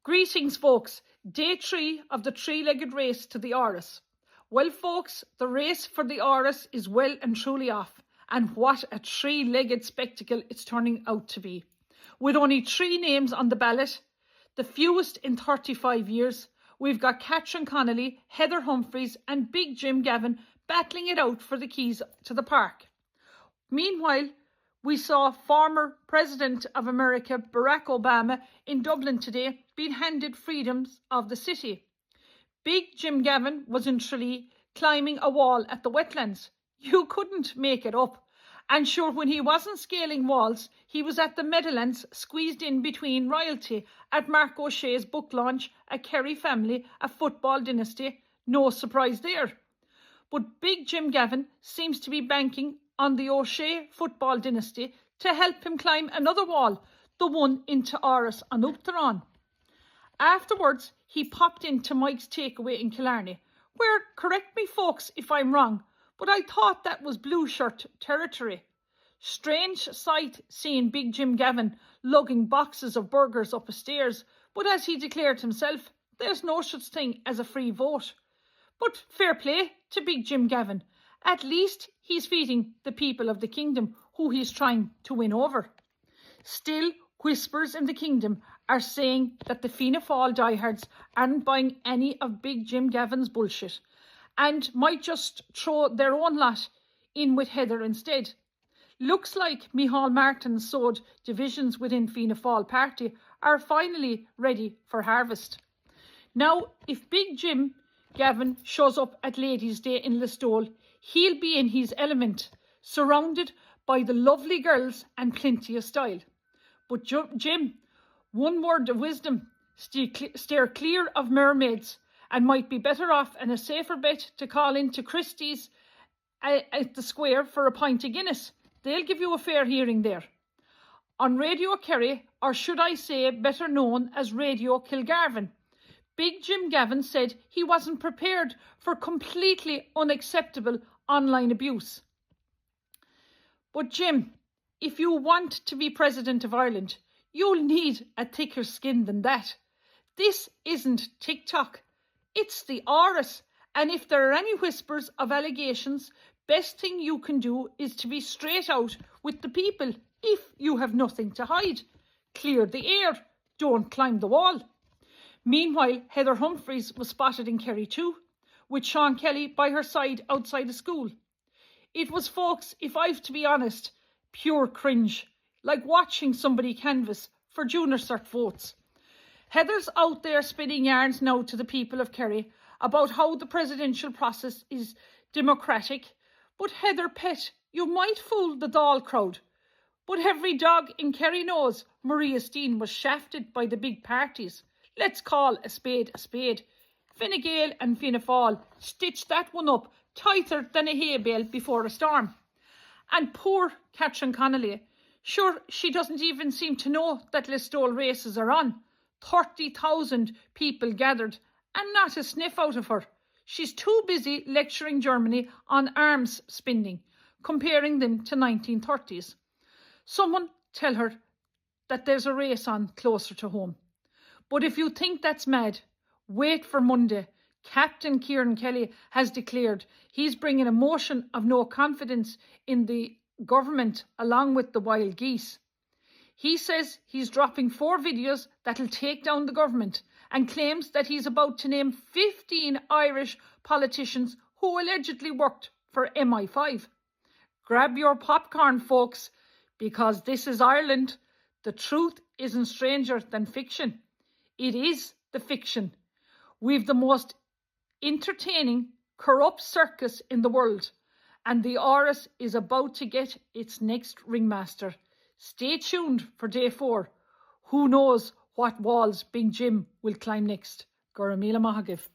Greetings, folks. Day 3 of the three-legged race to the Áras. Well, folks, the race for the Áras is well and truly off. And what a three-legged spectacle it's turning out to be. With only 3 names on the ballot, the fewest in 35 years, we've got Catherine Connolly, Heather Humphreys and Big Jim Gavin battling it out for the keys to the park. Meanwhile, we saw former President of America, Barack Obama, in Dublin today being handed freedoms of the city. Big Jim Gavin was in Tralee climbing a wall at the wetlands. You couldn't make it up. And sure, when he wasn't scaling walls, he was at the Meadowlands, squeezed in between royalty at Mark O'Shea's book launch, A Kerry Family, A Football Dynasty. No surprise there. But Big Jim Gavin seems to be banking on the O'Shea football dynasty to help him climb another wall, the one into Áras on Uachtaráin. Afterwards, he popped into Mike's Takeaway in Killarney, where, correct me folks if I'm wrong, but I thought that was blue shirt territory. Strange sight seeing Big Jim Gavin lugging boxes of burgers up the stairs, but as he declared himself, there's no such thing as a free vote. But fair play to Big Jim Gavin. At least he's feeding the people of the kingdom who he's trying to win over. Still, whispers in the kingdom are saying that the Fianna Fáil diehards aren't buying any of Big Jim Gavin's bullshit and might just throw their own lot in with Heather instead. Looks like Micheál Martin's sowed divisions within Fianna Fáil party are finally ready for harvest. Now, if Big Jim Gavin shows up at Ladies' Day in Listowel, he'll be in his element, surrounded by the lovely girls and plenty of style. But Jim, one word of wisdom, steer clear of mermaids and might be better off and a safer bet to call into Christie's at the square for a pint of Guinness. They'll give you a fair hearing there. On Radio Kerry, or should I say better known as Radio Kilgarvan, Big Jim Gavin said he wasn't prepared for completely unacceptable online abuse. But Jim, if you want to be President of Ireland, you'll need a thicker skin than that. This isn't TikTok, it's the Áras. And if there are any whispers of allegations, best thing you can do is to be straight out with the people if you have nothing to hide. Clear the air, don't climb the wall. Meanwhile, Heather Humphreys was spotted in Kerry too, with Sean Kelly by her side outside a school. It was, folks, if I've to be honest, pure cringe, like watching somebody canvass for junior cert votes. Heather's out there spinning yarns now to the people of Kerry about how the presidential process is democratic. But Heather pet, you might fool the Dáil crowd. But every dog in Kerry knows Maria Steen was shafted by the big parties. Let's call a spade a spade. Fine Gael and Fianna Fáil stitched that one up tighter than a hay bale before a storm. And poor Catherine Connolly, sure, she doesn't even seem to know that Listowel races are on. 30,000 people gathered and not a sniff out of her. She's too busy lecturing Germany on arms spending, comparing them to 1930s. Someone tell her that there's a race on closer to home. But if you think that's mad, wait for Monday. Captain Kieran Kelly has declared he's bringing a motion of no confidence in the government along with the wild geese. He says he's dropping 4 videos that'll take down the government and claims that he's about to name 15 Irish politicians who allegedly worked for MI5. Grab your popcorn, folks, because this is Ireland. The truth isn't stranger than fiction. It is the fiction. We've the most entertaining, corrupt circus in the world, and the Áras is about to get its next ringmaster. Stay tuned for day 4. Who knows what walls Big Jim will climb next. Gora Míle Maith Agaibh.